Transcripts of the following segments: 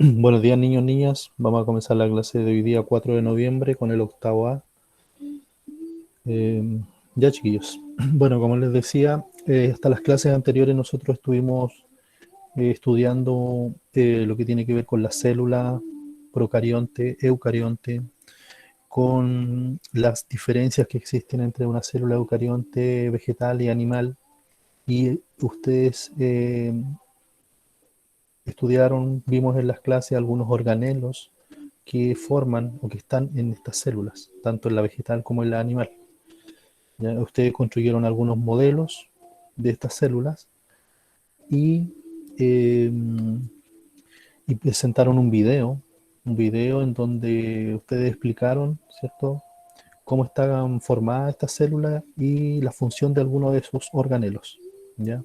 Buenos días, niños, niñas. Vamos a comenzar la clase de hoy día 4 de noviembre con el octavo A. Ya, chiquillos. Bueno, como les decía, hasta las clases anteriores nosotros estuvimos estudiando lo que tiene que ver con la célula procarionte, eucarionte, con las diferencias que existen entre una célula eucarionte vegetal y animal. Y ustedes estudiaron, vimos en las clases algunos organelos que forman o que están en estas células, tanto en la vegetal como en la animal. ¿Ya? Ustedes construyeron algunos modelos de estas células y, eh, y presentaron un video en donde ustedes explicaron, ¿cierto?, cómo están formadas estas células y la función de algunos de sus organelos. ¿Ya?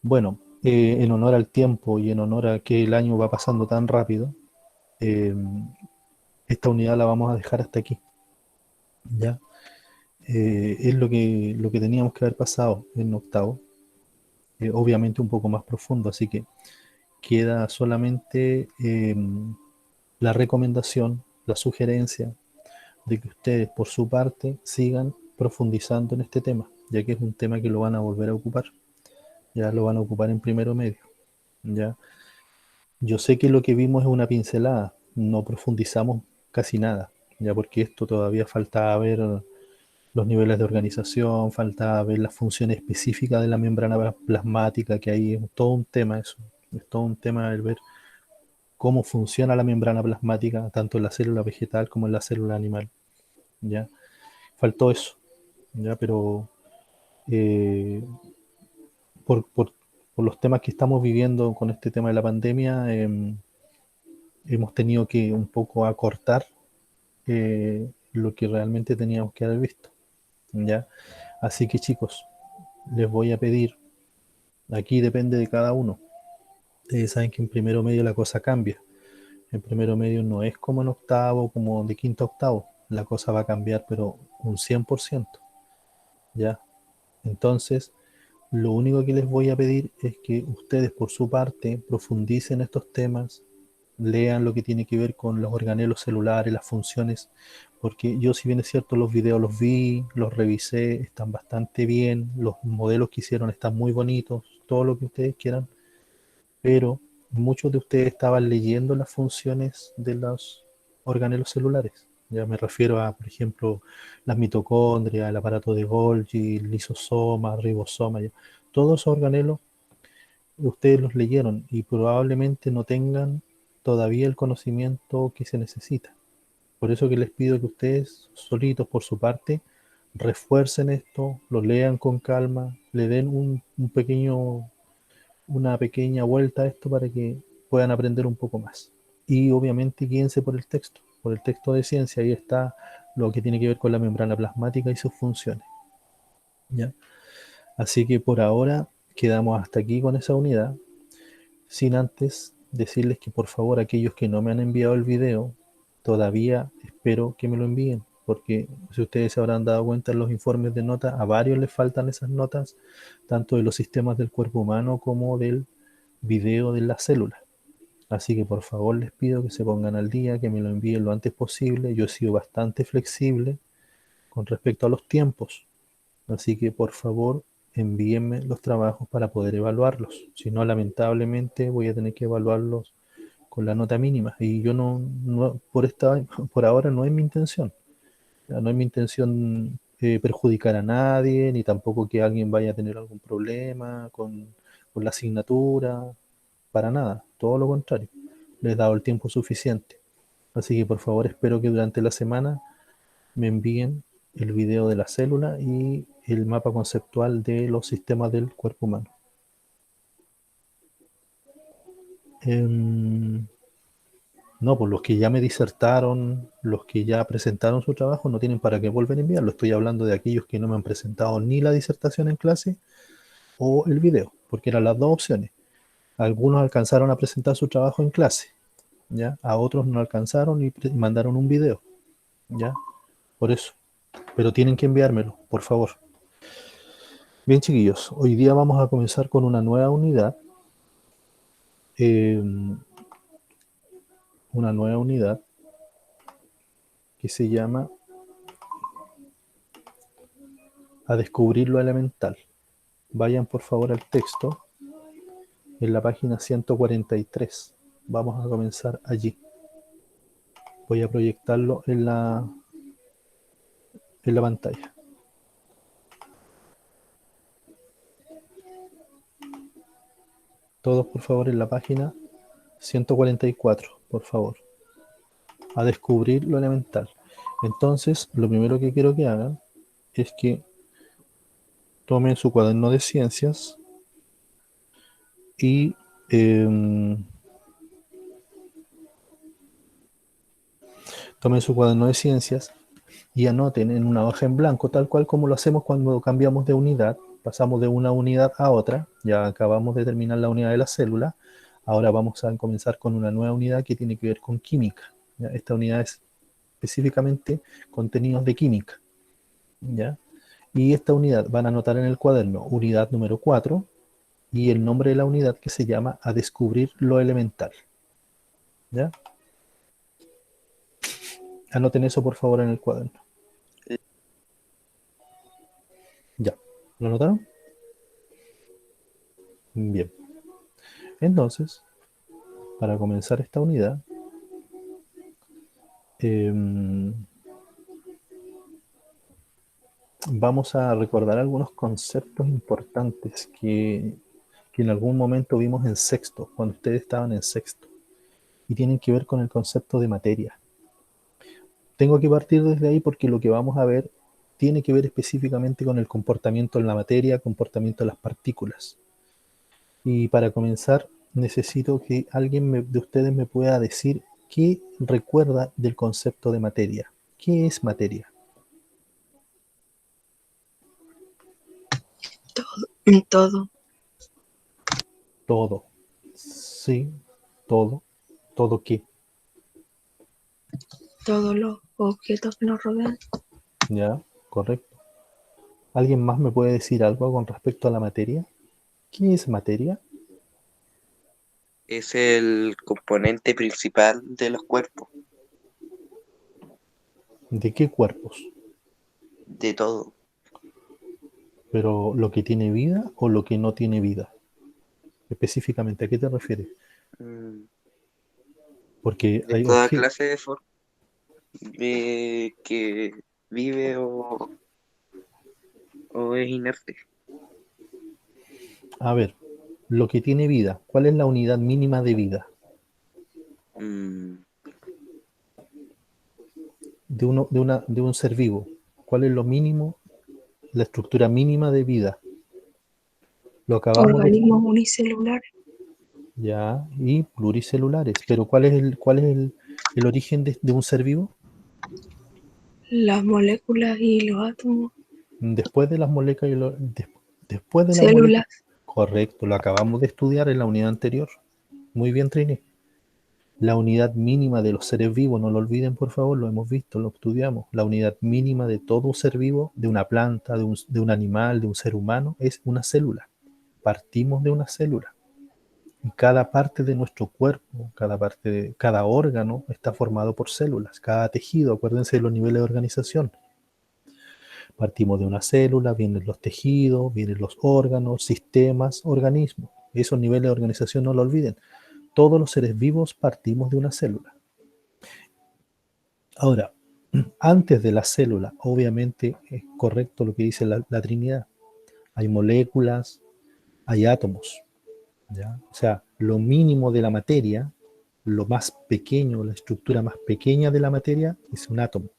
Bueno, en honor al tiempo y en honor a que el año va pasando tan rápido, eh, esta unidad la vamos a dejar hasta aquí. ¿Ya? Es lo que teníamos que haber pasado en octavo, obviamente un poco más profundo, así que queda solamente la recomendación, la sugerencia de que ustedes por su parte sigan profundizando en este tema, ya que es un tema que lo van a volver a ocupar, ya lo van a ocupar en primero medio. ¿Ya? Yo sé que lo que vimos es una pincelada, no profundizamos casi nada, ya porque esto todavía falta ver los niveles de organización, falta ver las funciones específicas de la membrana plasmática, que ahí es todo un tema eso, es todo un tema el ver cómo funciona la membrana plasmática, tanto en la célula vegetal como en la célula animal, ¿ya? Faltó eso, ¿ya? Pero eh, por, por, por, los temas que estamos viviendo con este tema de la pandemia, hemos tenido que un poco acortar lo que realmente teníamos que haber visto, ¿ya? Así que chicos, les voy a pedir, aquí depende de cada uno. Ustedes saben que en primero medio la cosa cambia. En primero medio no es como en octavo, como de quinto a octavo. La cosa va a cambiar, pero un 100%. ¿Ya? Entonces, lo único que les voy a pedir es que ustedes por su parte profundicen estos temas, lean lo que tiene que ver con los organelos celulares, las funciones, porque yo, si bien es cierto, los videos los vi, los revisé, están bastante bien, los modelos que hicieron están muy bonitos, todo lo que ustedes quieran, pero muchos de ustedes estaban leyendo las funciones de los organelos celulares. Ya me refiero a, por ejemplo, las mitocondrias, el aparato de Golgi, el lisosoma, ribosoma. Ya. Todos esos organelos ustedes los leyeron y probablemente no tengan todavía el conocimiento que se necesita. Por eso que les pido que ustedes, solitos por su parte, refuercen esto, lo lean con calma, le den una pequeña vuelta a esto para que puedan aprender un poco más. Y obviamente guíense por el texto de ciencia, ahí está lo que tiene que ver con la membrana plasmática y sus funciones. ¿Ya? Así que por ahora quedamos hasta aquí con esa unidad, sin antes decirles que por favor aquellos que no me han enviado el video, todavía espero que me lo envíen, porque si ustedes se habrán dado cuenta en los informes de nota, a varios les faltan esas notas, tanto de los sistemas del cuerpo humano como del video de las células. Así que por favor les pido que se pongan al día, que me lo envíen lo antes posible. Yo he sido bastante flexible con respecto a los tiempos. Así que por favor envíenme los trabajos para poder evaluarlos. Si no, lamentablemente voy a tener que evaluarlos con la nota mínima. Y yo por ahora no es mi intención. No es mi intención perjudicar a nadie, ni tampoco que alguien vaya a tener algún problema con la asignatura, para nada, todo lo contrario. Les he dado el tiempo suficiente. Así que por favor espero que durante la semana me envíen el video de la célula y el mapa conceptual de los sistemas del cuerpo humano. Em, no, pues los que ya me disertaron, los que ya presentaron su trabajo, no tienen para qué volver a enviarlo. Estoy hablando de aquellos que no me han presentado ni la disertación en clase o el video, porque eran las dos opciones. Algunos alcanzaron a presentar su trabajo en clase, ¿ya? A otros no alcanzaron y mandaron un video, ¿ya? Por eso. Pero tienen que enviármelo, por favor. Bien, chiquillos, hoy día vamos a comenzar con una nueva unidad. Eh, una nueva unidad que se llama a descubrir lo elemental. Vayan por favor al texto en la página 143. Vamos a comenzar allí. Voy a proyectarlo en la pantalla. Todos por favor en la página 144, por favor. A descubrir lo elemental. Entonces, lo primero que quiero que hagan es que tomen su cuaderno de ciencias y tomen su cuaderno de ciencias y anoten en una hoja en blanco, tal cual como lo hacemos cuando cambiamos de unidad, pasamos de una unidad a otra, ya acabamos de terminar la unidad de la célula, ahora vamos a comenzar con una nueva unidad que tiene que ver con química. ¿Ya? Esta unidad es específicamente contenidos de química. ¿Ya? Y esta unidad van a anotar en el cuaderno unidad número 4 y el nombre de la unidad que se llama a descubrir lo elemental. ¿Ya? Anoten eso por favor en el cuaderno. Ya, ¿lo anotaron? Bien. Entonces, para comenzar esta unidad, vamos a recordar algunos conceptos importantes que en algún momento vimos en sexto, cuando ustedes estaban en sexto, y tienen que ver con el concepto de materia. Tengo que partir desde ahí porque lo que vamos a ver tiene que ver específicamente con el comportamiento en la materia, comportamiento de las partículas. Y para comenzar, necesito que alguien de ustedes me pueda decir qué recuerda del concepto de materia. ¿Qué es materia? Todo. Todo. Sí, todo. ¿Todo qué? Todos los objetos que nos rodean. Ya, correcto. ¿Alguien más me puede decir algo con respecto a la materia? ¿Qué es materia? Es el componente principal de los cuerpos, ¿De qué cuerpos? de todo. ¿Pero lo que tiene vida o lo que no tiene vida? Específicamente, ¿a qué te refieres? Porque De hay toda objetos. clase de forma que vive o es inerte. A ver, lo que tiene vida, ¿cuál es la unidad mínima de vida? De un ser vivo. ¿Cuál es lo mínimo, la estructura mínima de vida? Lo acabamos de... Organismos unicelulares. Ya, y pluricelulares. Pero ¿cuál es el origen de un ser vivo? Las moléculas y los átomos. Después de las moléculas después de las Células. moléculas. Correcto, lo acabamos de estudiar en la unidad anterior. Muy bien, Trini. La unidad mínima de los seres vivos, no lo olviden por favor, lo hemos visto, lo estudiamos. La unidad mínima de todo ser vivo, de una planta, de un animal, de un ser humano, es una célula. Partimos de una célula. Y cada parte de nuestro cuerpo, cada órgano está formado por células. Cada tejido, acuérdense de los niveles de organización. Partimos de una célula, vienen los tejidos, vienen los órganos, sistemas, organismos. Esos niveles de organización no lo olviden. Todos los seres vivos partimos de una célula. Ahora, antes de la célula, obviamente es correcto lo que dice la Trinidad. Hay moléculas, hay átomos. ¿Ya? O sea, lo mínimo de la materia, lo más pequeño, la estructura más pequeña de la materia es un átomo.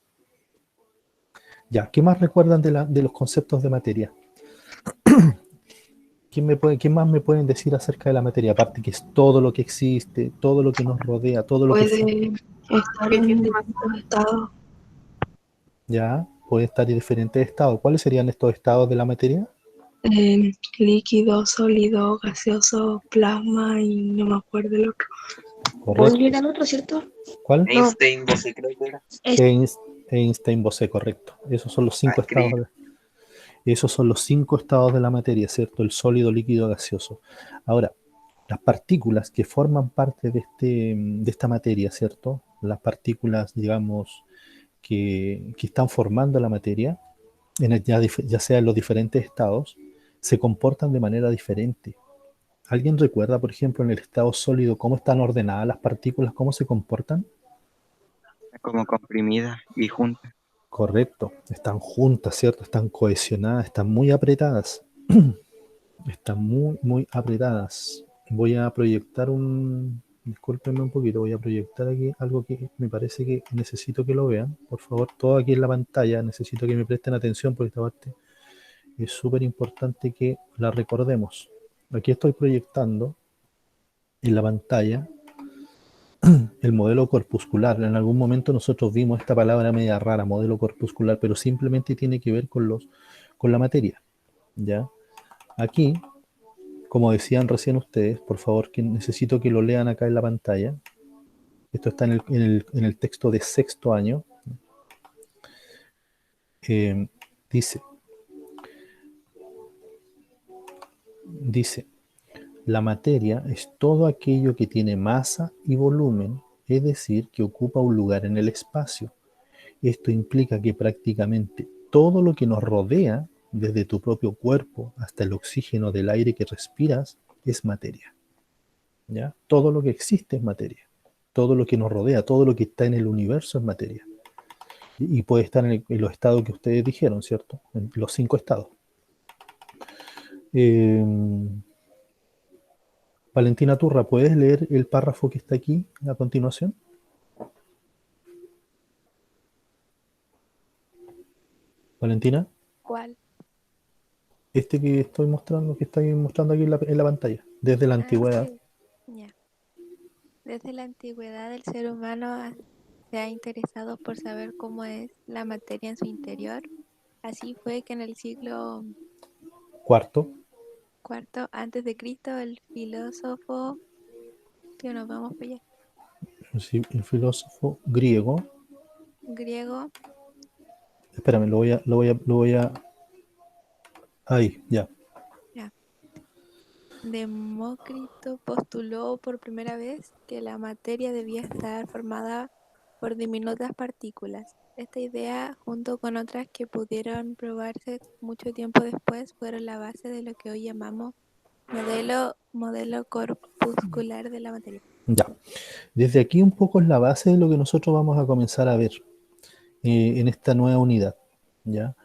Ya, ¿qué más recuerdan de los conceptos de materia? ¿Qué más me pueden decir acerca de la materia? Aparte que es todo lo que existe, todo lo que nos rodea, todo lo que... Puede estar en distintos estados. Ya, puede estar en diferentes estados. ¿Cuáles serían estos estados de la materia? Líquido, sólido, gaseoso, plasma y no me acuerdo el otro. Correcto. ¿Podría ir al otro, cierto? ¿Cuál? Einstein, no sé, creo que era. Einstein-Bose, correcto. Esos son los 5 estados. Esos son los 5 estados de la materia, ¿cierto? El sólido, líquido, gaseoso. Ahora, las partículas que forman parte de esta materia, ¿cierto? Las partículas, digamos, que están formando la materia, ya sea en los diferentes estados, se comportan de manera diferente. ¿Alguien recuerda, por ejemplo, en el estado sólido cómo están ordenadas las partículas, cómo se comportan? como comprimida y junta. Correcto, están juntas, ¿cierto? Están cohesionadas, están muy apretadas. Están muy, muy apretadas. Voy a proyectar discúlpenme un poquito, voy a proyectar aquí algo que me parece que necesito que lo vean. Por favor, todo aquí en la pantalla, necesito que me presten atención porque esta parte es súper importante que la recordemos. Aquí estoy proyectando en la pantalla el modelo corpuscular. En algún momento nosotros vimos esta palabra media rara, modelo corpuscular, pero simplemente tiene que ver con la materia. ¿Ya? Aquí, como decían recién ustedes, por favor, que necesito que lo lean acá en la pantalla. Esto está en el texto de sexto año. Dice, la materia es todo aquello que tiene masa y volumen, es decir, que ocupa un lugar en el espacio. Esto implica que prácticamente todo lo que nos rodea, desde tu propio cuerpo hasta el oxígeno del aire que respiras, es materia. ¿Ya? Todo lo que existe es materia. Todo lo que nos rodea, todo lo que está en el universo es materia. Y puede estar en los estados que ustedes dijeron, ¿cierto? En los 5 estados. Valentina Turra, ¿puedes leer el párrafo que está aquí a continuación? Valentina. ¿Cuál? Este que estoy mostrando, que estoy mostrando aquí en la pantalla, desde la antigüedad. Sí. Ya. Desde la antigüedad el ser humano se ha interesado por saber cómo es la materia en su interior. Así fue que en el siglo Cuarto, IV antes de Cristo el filósofo, que nos vamos para allá, sí, el filósofo griego. griego, Espérame, ahí, ya. ya, Demócrito postuló por primera vez que la materia debía estar formada por diminutas partículas. Esta idea, junto con otras que pudieron probarse mucho tiempo después, fueron la base de lo que hoy llamamos modelo corpuscular de la materia. Ya. Desde aquí un poco es la base de lo que nosotros vamos a comenzar a ver en esta nueva unidad. ¿Ya?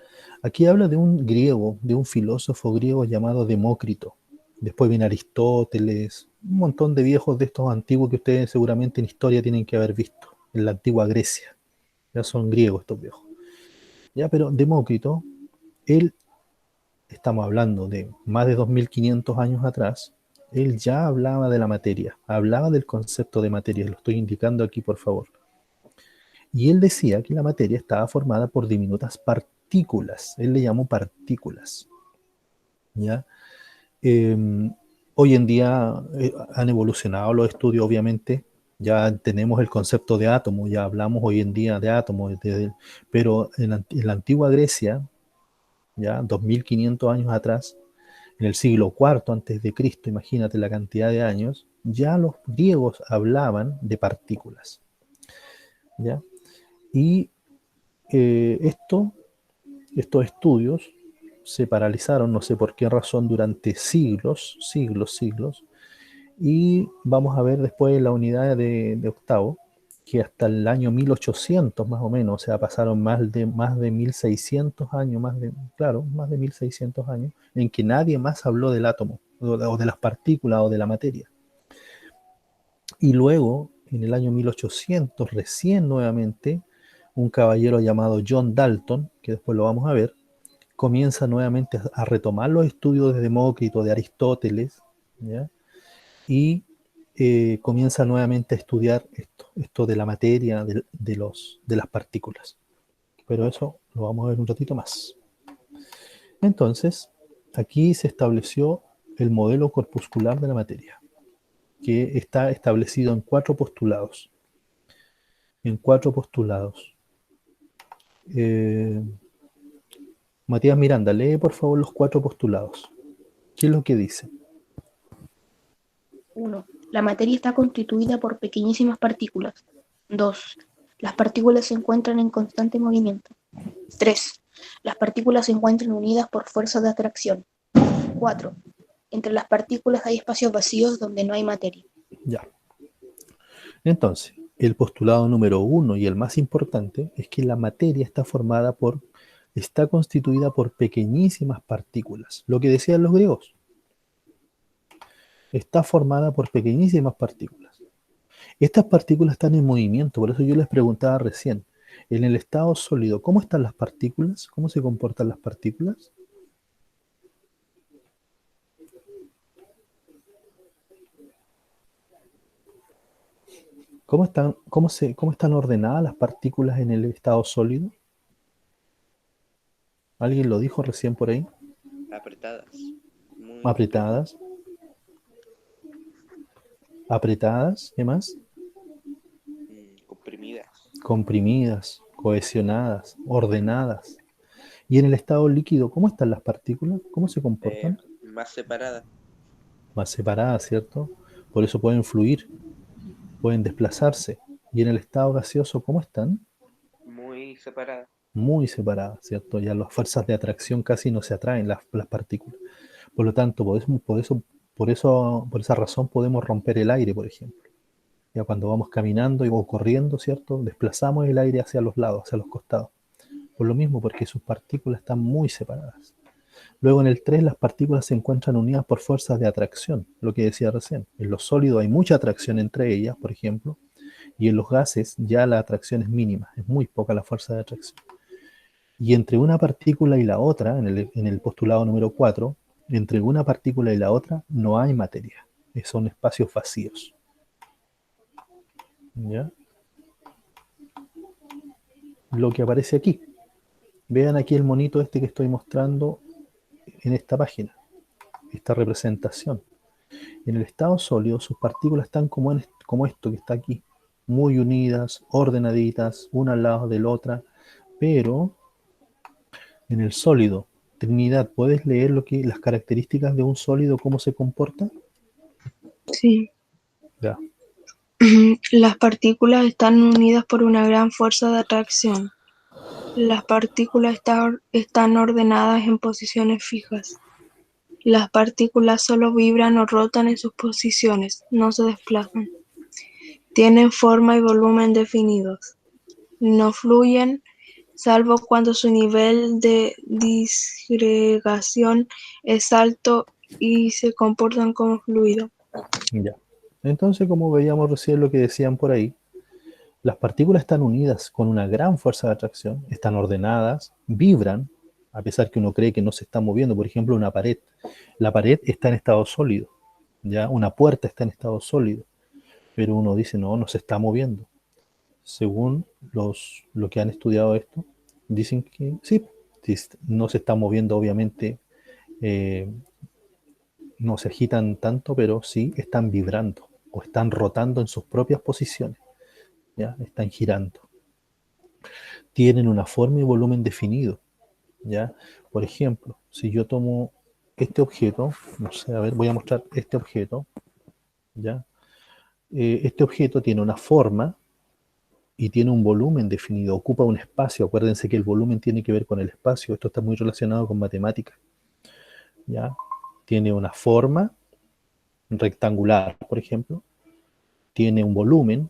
Aquí habla de un griego, de un filósofo griego llamado Demócrito. Después viene Aristóteles, un montón de viejos de estos antiguos que ustedes seguramente en historia tienen que haber visto, en la antigua Grecia. Ya son griegos estos viejos. Ya, pero Demócrito, él, estamos hablando de más de 2500 años atrás, él ya hablaba de la materia, hablaba del concepto de materia, lo estoy indicando aquí por favor. Y él decía que la materia estaba formada por diminutas partículas, él le llamó partículas. ¿Ya? Hoy en día han evolucionado los estudios, obviamente, ya tenemos el concepto de átomo, ya hablamos hoy en día de átomos, pero en la antigua Grecia, ya 2500 años atrás, en el siglo IV antes de Cristo, imagínate la cantidad de años, ya los griegos hablaban de partículas. ¿Ya? Y estos estudios se paralizaron, no sé por qué razón, durante siglos, y vamos a ver después en la unidad de octavo, que hasta el año 1800 más o menos, o sea, pasaron más de 1600 años, más de 1600 años, en que nadie más habló del átomo, o de las partículas, o de la materia. Y luego, en el año 1800, recién nuevamente, un caballero llamado John Dalton, que después lo vamos a ver, comienza nuevamente a retomar los estudios de Demócrito, de Aristóteles, ¿ya? Y comienza nuevamente a estudiar esto de la materia, de las partículas. Pero eso lo vamos a ver un ratito más. Entonces, aquí se estableció el modelo corpuscular de la materia, que está establecido en 4 postulados. En 4 postulados. Matías Miranda, lee por favor los 4 postulados. ¿Qué es lo que dice? 1. La materia está constituida por pequeñísimas partículas. 2. Las partículas se encuentran en constante movimiento. 3. Las partículas se encuentran unidas por fuerza de atracción. 4. Entre las partículas hay espacios vacíos donde no hay materia. Ya. Entonces, el postulado número 1 y el más importante es que la materia está constituida por pequeñísimas partículas. Lo que decían los griegos. Está formada por pequeñísimas partículas. Estas partículas están en movimiento, por eso yo les preguntaba recién, en el estado sólido, ¿cómo están las partículas? ¿Cómo se comportan las partículas? ¿Cómo están ordenadas las partículas en el estado sólido? ¿Alguien lo dijo recién por ahí? Apretadas. Muy Apretadas. Apretadas, ¿qué más? comprimidas. Comprimidas, cohesionadas, ordenadas. Y en el estado líquido, ¿cómo están las partículas? ¿Cómo se comportan? Más separadas. Más separadas, ¿cierto? Por eso pueden fluir, pueden desplazarse. Y en el estado gaseoso, ¿cómo están? Muy separadas. Muy separadas, ¿cierto? Ya las fuerzas de atracción casi no se atraen las partículas. Por lo tanto, por esa razón podemos romper el aire, por ejemplo. Ya cuando vamos caminando o corriendo, ¿cierto? Desplazamos el aire hacia los lados, hacia los costados. Por lo mismo, porque sus partículas están muy separadas. Luego en el 3 las partículas se encuentran unidas por fuerzas de atracción, lo que decía recién. En los sólidos hay mucha atracción entre ellas, por ejemplo, y en los gases ya la atracción es mínima, es muy poca la fuerza de atracción. Y entre una partícula y la otra, en el postulado número 4, entre una partícula y la otra no hay materia, son espacios vacíos. ¿Ya? Lo que aparece aquí. Vean aquí el monito este que estoy mostrando en esta página, esta representación. En el estado sólido sus partículas están como esto que está aquí, muy unidas, ordenaditas, una al lado de la otra, pero en el sólido, Trinidad, ¿puedes leer las características de un sólido, cómo se comporta? Sí. Ya. Las partículas están unidas por una gran fuerza de atracción. Las partículas están ordenadas en posiciones fijas. Las partículas solo vibran o rotan en sus posiciones, no se desplazan. Tienen forma y volumen definidos. No fluyen, salvo cuando su nivel de disgregación es alto y se comportan como fluido. Ya. Entonces, como veíamos recién lo que decían por ahí, las partículas están unidas con una gran fuerza de atracción, están ordenadas, vibran, a pesar que uno cree que no se está moviendo. Por ejemplo, una pared. La pared está en estado sólido, ¿ya? Una puerta está en estado sólido, pero uno dice, no se está moviendo. Según los que han estudiado esto, dicen que sí, no se está moviendo, obviamente, no se agitan tanto, pero sí están vibrando o están rotando en sus propias posiciones, ¿ya? Están girando. Tienen una forma y volumen definido, ¿ya? Por ejemplo, si yo tomo este objeto, no sé, a ver, voy a mostrar este objeto, ¿ya? Este objeto tiene una forma y tiene un volumen definido, ocupa un espacio. Acuérdense que el volumen tiene que ver con el espacio, esto está muy relacionado con matemáticas, ¿ya? Tiene una forma rectangular, por ejemplo, tiene un volumen,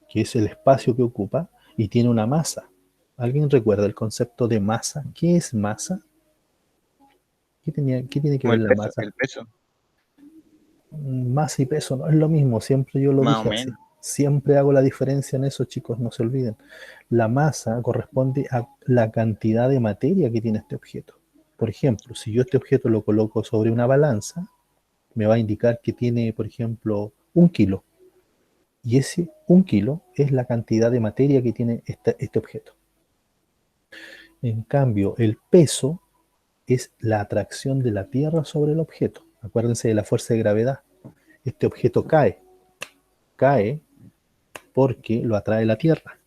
que es el espacio que ocupa, y tiene una masa. ¿Alguien recuerda el concepto de masa? ¿Qué es masa? ¿Qué tiene que Como ver el la peso, masa? el peso, Masa y peso no es lo mismo, siempre yo lo más o dije así. menos. Siempre hago la diferencia en eso, chicos, no se olviden. La masa corresponde a la cantidad de materia que tiene este objeto. Por ejemplo, si yo este objeto lo coloco sobre una balanza, me va a indicar que tiene, por ejemplo, 1 kilo. Y ese 1 kilo es la cantidad de materia que tiene este objeto. En cambio, el peso es la atracción de la Tierra sobre el objeto. Acuérdense de la fuerza de gravedad. Este objeto cae porque lo atrae la Tierra.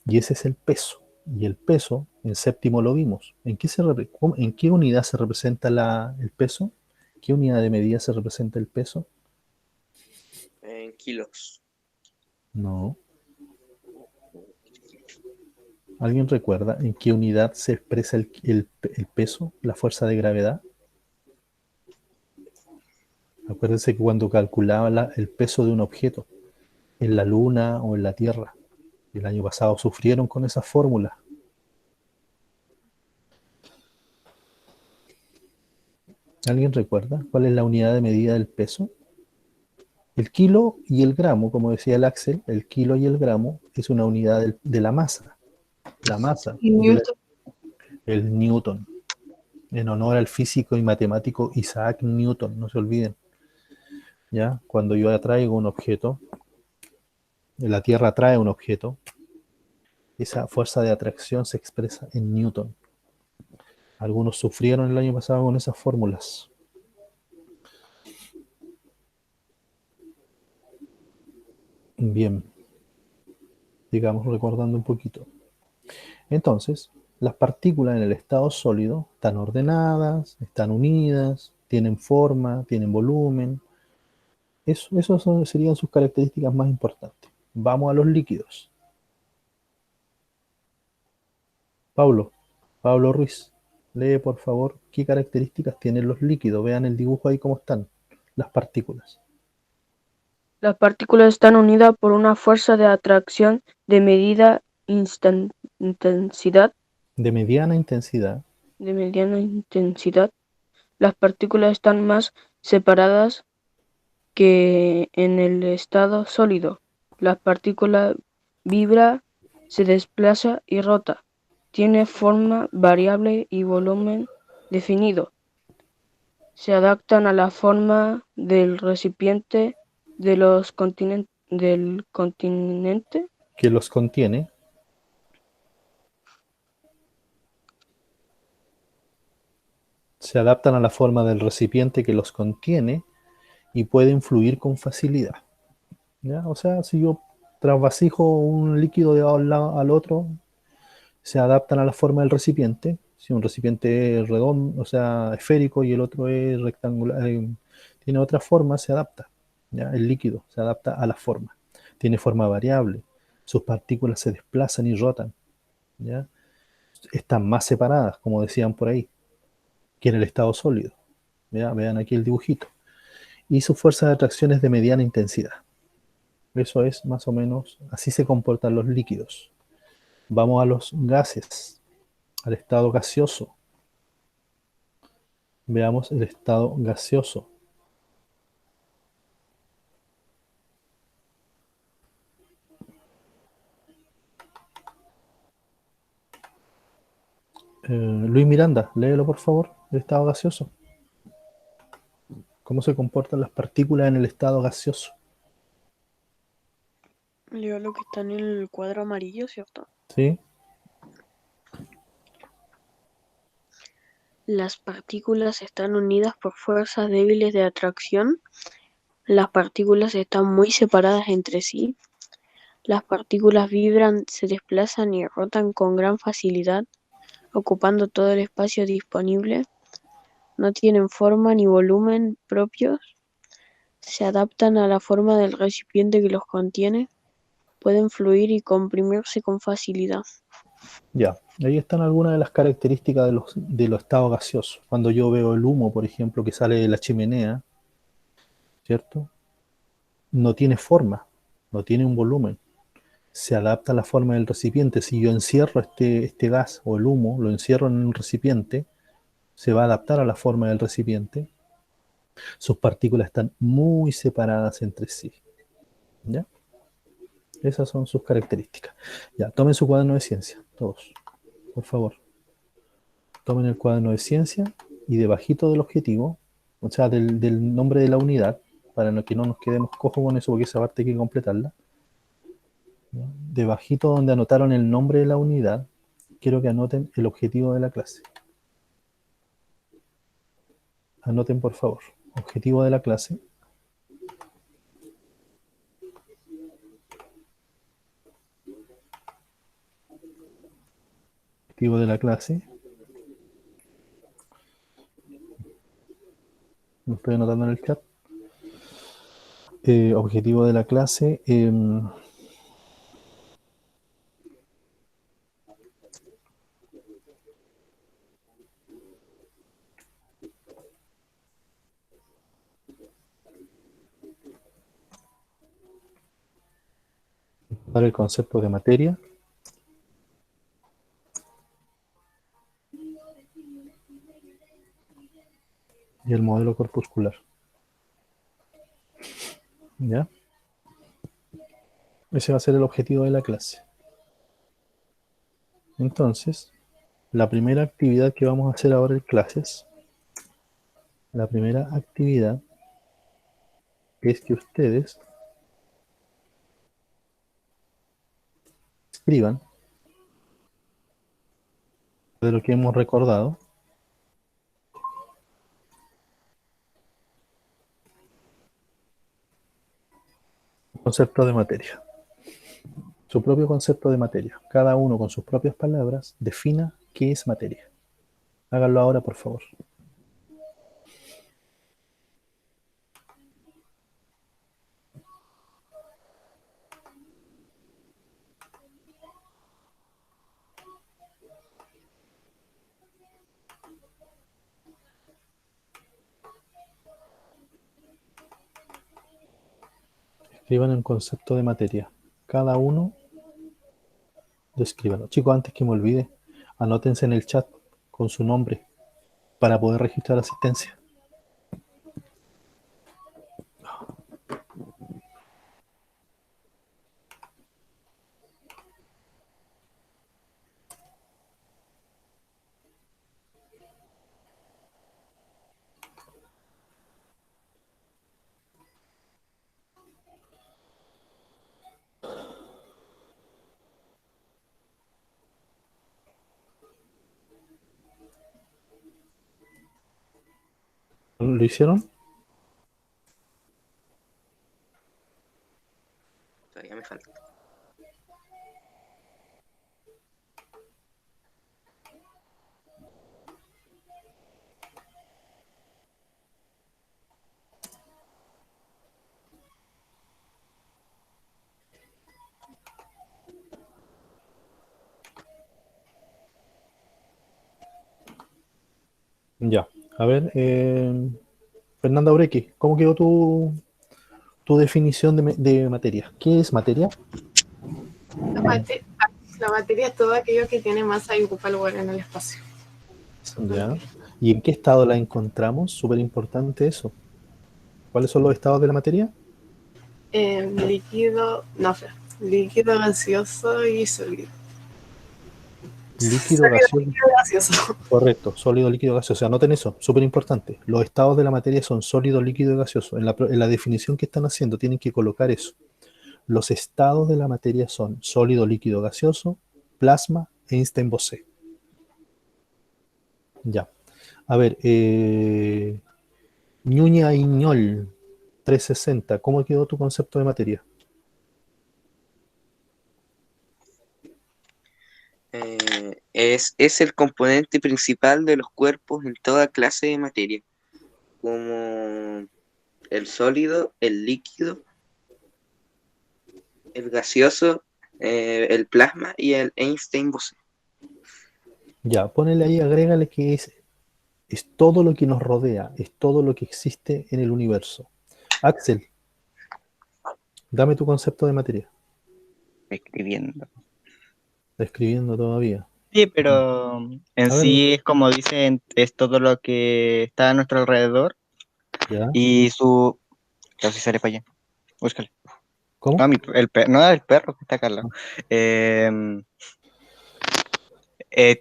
Y ese es el peso. Y el peso, en séptimo lo vimos. ¿En qué unidad se representa el peso? ¿Qué unidad de medida se representa el peso? En kilos. No. ¿Alguien recuerda en qué unidad se expresa el peso, la fuerza de gravedad? Acuérdense que cuando calculaba el peso de un objeto en la Luna o en la Tierra, el año pasado sufrieron con esa fórmula. ¿Alguien recuerda cuál es la unidad de medida del peso? El kilo y el gramo, como decía el Axel, el kilo y el gramo es una unidad de la masa. La masa, Y Newton. el newton, en honor al físico y matemático Isaac Newton, no se olviden. ¿Ya? Cuando yo atraigo un objeto, la Tierra atrae un objeto, esa fuerza de atracción se expresa en newton. Algunos sufrieron el año pasado con esas fórmulas. Bien, digamos recordando un poquito. Entonces, las partículas en el estado sólido están ordenadas, están unidas, tienen forma, tienen volumen. Eso serían sus características más importantes. Vamos a los líquidos. Pablo Ruiz, lee por favor qué características tienen los líquidos. Vean el dibujo ahí cómo están las partículas. Las partículas están unidas por una fuerza de atracción de medida intensidad. De mediana intensidad. De mediana intensidad. Las partículas están más separadas que en el estado sólido. La partícula vibra, se desplaza y rota. Tiene forma variable y volumen definido. Se adaptan a la forma del recipiente del continente. Que los contiene. Se adaptan a la forma del recipiente que los contiene y pueden fluir con facilidad. ¿Ya? O sea, si yo trasvasijo un líquido de un lado al otro, se adaptan a la forma del recipiente. Si un recipiente es redondo, o sea, esférico, y el otro es rectangular, tiene otra forma, se adapta. ¿Ya? El líquido se adapta a la forma. Tiene forma variable. Sus partículas se desplazan y rotan. ¿Ya? Están más separadas, como decían por ahí, que en el estado sólido. ¿Ya? Vean aquí el dibujito. Y su fuerza de atracción es de mediana intensidad. Eso es más o menos, así se comportan los líquidos. Vamos a los gases, al estado gaseoso. Veamos el estado gaseoso. Luis Miranda, léelo por favor, el estado gaseoso. ¿Cómo se comportan las partículas en el estado gaseoso? Leo lo que está en el cuadro amarillo, ¿cierto? ¿Sí? Las partículas están unidas por fuerzas débiles de atracción. Las partículas están muy separadas entre sí. Las partículas vibran, se desplazan y rotan con gran facilidad, ocupando todo el espacio disponible. No tienen forma ni volumen propios. Se adaptan a la forma del recipiente que los contiene. Pueden fluir y comprimirse con facilidad. Ya, ahí están algunas de las características de los estados gaseosos. Cuando yo veo el humo, por ejemplo, que sale de la chimenea, ¿cierto? No tiene forma, no tiene un volumen. Se adapta a la forma del recipiente. Si yo encierro este gas o el humo, lo encierro en un recipiente, se va a adaptar a la forma del recipiente. Sus partículas están muy separadas entre sí. ¿Ya? Esas son sus características. Ya, tomen su cuaderno de ciencia, todos, por favor. Tomen el cuaderno de ciencia y debajito del objetivo, o sea, del nombre de la unidad, para que no nos quedemos cojos con eso, porque esa parte hay que completarla. ¿Ya? Debajito donde anotaron el nombre de la unidad, quiero que anoten el objetivo de la clase. Anoten, por favor, objetivo de la clase. Objetivo de la clase. Lo estoy anotando en el chat. Objetivo de la clase. Para el concepto de materia. Y el modelo corpuscular. ¿Ya? Ese va a ser el objetivo de la clase. Entonces, la primera actividad que vamos a hacer ahora en clases, la primera actividad es que ustedes escriban de lo que hemos recordado concepto de materia. Su propio concepto de materia. Cada uno con sus propias palabras defina qué es materia. Háganlo ahora, por favor. Escriban el concepto de materia. Cada uno descríbalo. Chicos, antes que me olvide, anótense en el chat con su nombre para poder registrar asistencia. ¿Lo hicieron? Todavía me falta. Ya. A ver, Fernanda Urequi, ¿cómo quedó tu definición de materia? ¿Qué es materia? La materia es todo aquello que tiene masa y ocupa lugar en el espacio. Ya. ¿Y en qué estado la encontramos? Súper importante eso. ¿Cuáles son los estados de la materia? Líquido, gaseoso y sólido. Líquido, Gaseoso. Correcto, sólido, líquido, gaseoso. Anoten eso, súper importante. Los estados de la materia son sólido, líquido y gaseoso. En la definición que están haciendo tienen que colocar eso. Los estados de la materia son sólido, líquido, gaseoso, plasma, Einstein-Bose. Ya. A ver, Ñuña Iñol 360, ¿cómo quedó tu concepto de materia? Es el componente principal de los cuerpos en toda clase de materia, como el sólido, el líquido, el gaseoso, el plasma y el Einstein-Bose. Ya, ponele ahí, agrégale que es todo lo que nos rodea, es todo lo que existe en el universo. Axel, dame tu concepto de materia. Escribiendo. Escribiendo todavía. Sí, pero en A ver, sí es como dicen, es todo lo que está a nuestro alrededor ya. y su... Casi sale para allá. Búscale. ¿Cómo? No, no, el perro que está acá al lado.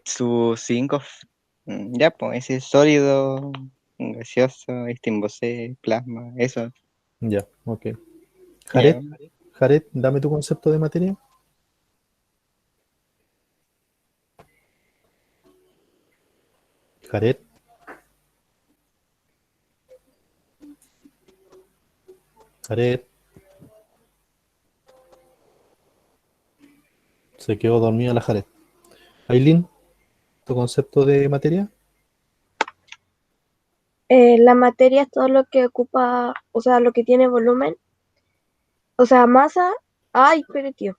Sus cinco... Ya, pues, ese es sólido, gaseoso, Einstein-Bose, plasma, eso. Ya, ok. Ya. Jared, dame tu concepto de materia. Jared. Jared. Se quedó dormida la Jared. Aileen, tu concepto de materia. La materia es todo lo que ocupa, o sea, lo que tiene volumen O sea, masa. Ay, espere, tío.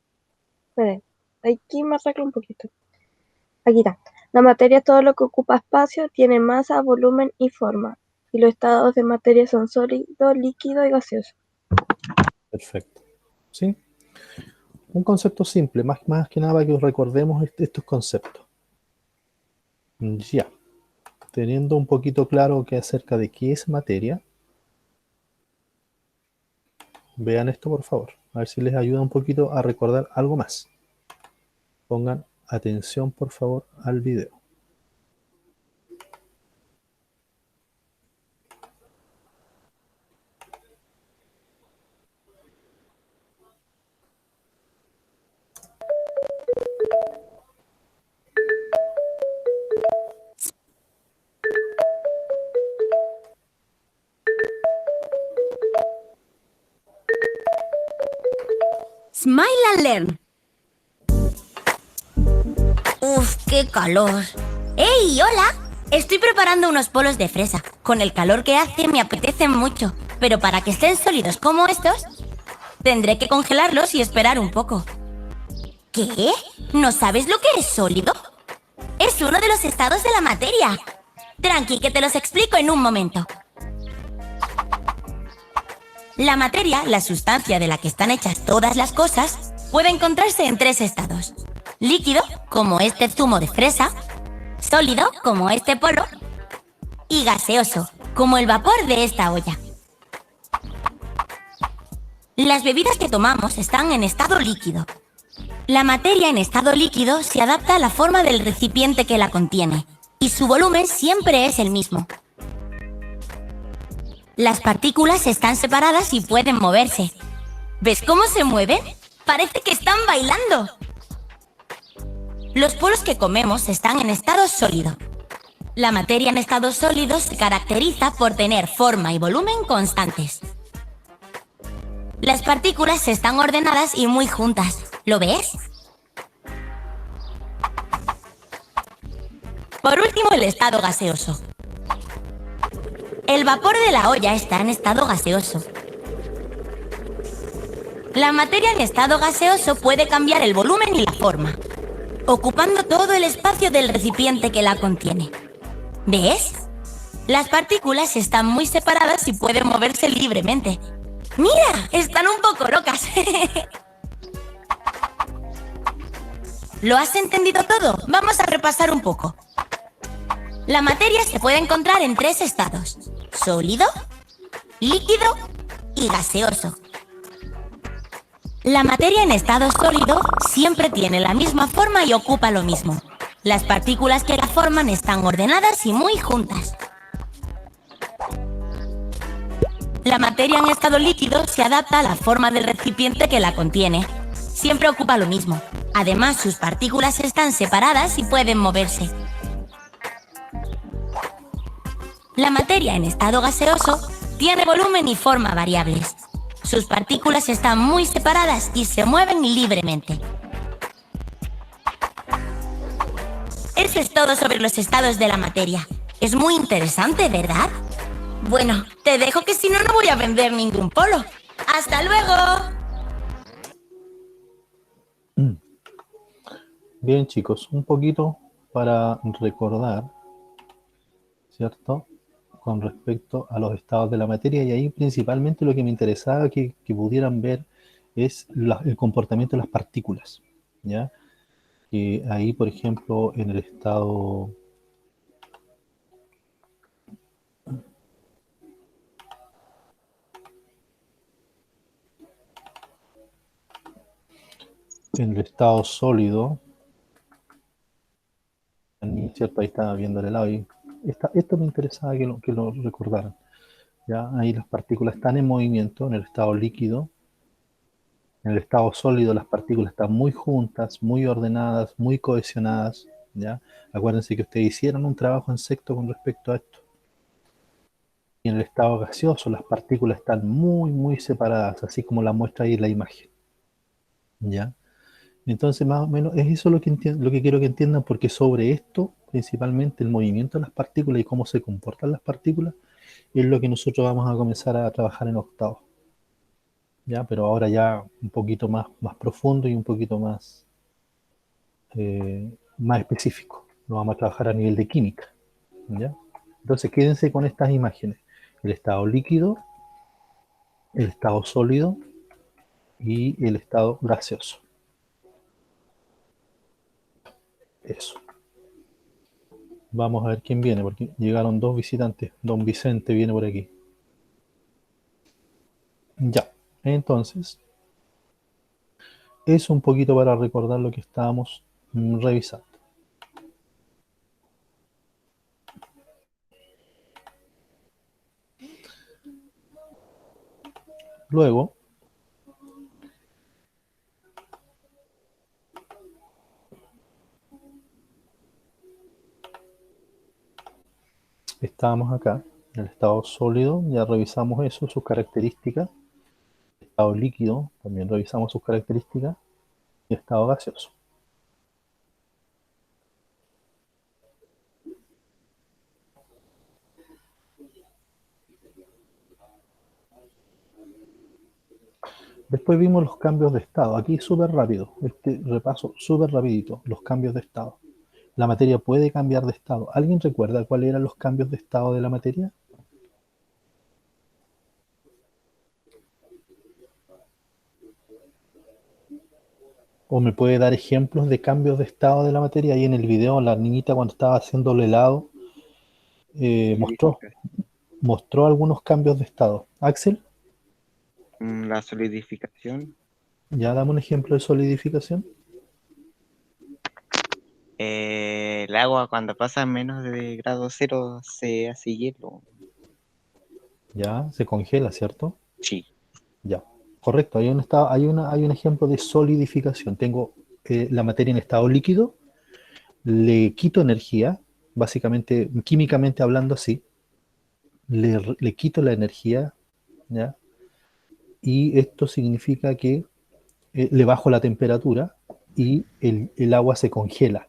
Espere. Aquí me arreglo un poquito. Aquí está. La materia es todo lo que ocupa espacio, tiene masa, volumen y forma. Y los estados de materia son sólido, líquido y gaseoso. Perfecto. ¿Sí? Un concepto simple, más que nada para que recordemos estos conceptos. Ya. Teniendo un poquito claro que acerca de qué es materia, vean esto por favor. A ver si les ayuda un poquito a recordar algo más. Pongan atención por favor al video. Smile and Learn. Uf, qué calor. ¡Ey, hola! Estoy preparando unos polos de fresa. Con el calor que hace me apetecen mucho. Pero para que estén sólidos como estos, tendré que congelarlos y esperar un poco. ¿Qué? ¿No sabes lo que es sólido? Es uno de los estados de la materia. Tranqui, que te los explico en un momento. La materia, la sustancia de la que están hechas todas las cosas, puede encontrarse en 3 estados. Líquido, como este zumo de fresa, sólido, como este polo, y gaseoso, como el vapor de esta olla. Las bebidas que tomamos están en estado líquido. La materia en estado líquido se adapta a la forma del recipiente que la contiene, y su volumen siempre es el mismo. Las partículas están separadas y pueden moverse. ¿Ves cómo se mueven? Parece que están bailando. Los polos que comemos están en estado sólido. La materia en estado sólido se caracteriza por tener forma y volumen constantes. Las partículas están ordenadas y muy juntas. ¿Lo ves? Por último, el estado gaseoso. El vapor de la olla está en estado gaseoso. La materia en estado gaseoso puede cambiar el volumen y la forma, ocupando todo el espacio del recipiente que la contiene. ¿Ves? Las partículas están muy separadas y pueden moverse libremente. ¡Mira! Están un poco locas. ¿Lo has entendido todo? Vamos a repasar un poco. La materia se puede encontrar en 3 estados: sólido, líquido y gaseoso. La materia en estado sólido siempre tiene la misma forma y ocupa lo mismo. Las partículas que la forman están ordenadas y muy juntas. La materia en estado líquido se adapta a la forma del recipiente que la contiene. Siempre ocupa lo mismo. Además, sus partículas están separadas y pueden moverse. La materia en estado gaseoso tiene volumen y forma variables. Sus partículas están muy separadas y se mueven libremente. Eso es todo sobre los estados de la materia. Es muy interesante, ¿verdad? Bueno, te dejo que si no, no voy a vender ningún polo. ¡Hasta luego! Bien, chicos, un poquito para recordar, ¿cierto?, con respecto a los estados de la materia, y ahí principalmente lo que me interesaba que pudieran ver es el comportamiento de las partículas, ¿ya? Que ahí, por ejemplo, en el estado sólido, ¿cierto? Ahí estaba viendo el helado y esto me interesaba que lo recordaran. ¿Ya? Ahí las partículas están en movimiento en el estado líquido. En el estado sólido las partículas están muy juntas, muy ordenadas, muy cohesionadas, ¿ya? Acuérdense que ustedes hicieron un trabajo en sexto con respecto a esto. Y en el estado gaseoso las partículas están muy, muy separadas, así como la muestra ahí en la imagen, ¿ya? Entonces, más o menos, es eso lo que quiero que entiendan, porque sobre esto, principalmente el movimiento de las partículas y cómo se comportan las partículas, es lo que nosotros vamos a comenzar a trabajar en octavo. ¿ya? Pero ahora ya un poquito más profundo y un poquito más específico. Lo vamos a trabajar a nivel de química, ¿ya? Entonces quédense con estas imágenes. El estado líquido, el estado sólido y el estado gaseoso. Eso. Vamos a ver quién viene, porque llegaron dos visitantes. Don Vicente viene por aquí. Ya, entonces, es un poquito para recordar lo que estábamos revisando. Luego, estábamos acá, en el estado sólido, ya revisamos eso, sus características. Estado líquido, también revisamos sus características. Y estado gaseoso. Después vimos los cambios de estado. Aquí súper rápido, este repaso súper rapidito, los cambios de estado. La materia puede cambiar de estado. ¿Alguien recuerda cuáles eran los cambios de estado de la materia? ¿O me puede dar ejemplos de cambios de estado de la materia? Ahí en el video, la niñita cuando estaba haciendo el helado, mostró algunos cambios de estado. ¿Axel? La solidificación. Ya, dame un ejemplo de solidificación. El agua cuando pasa a menos de grado cero se hace hielo. Ya, se congela, ¿cierto? Sí. Ya, correcto. Hay un ejemplo de solidificación. Tengo la materia en estado líquido, le quito energía, básicamente, químicamente hablando así, le quito la energía, ¿ya? Y esto significa que le bajo la temperatura y el agua se congela.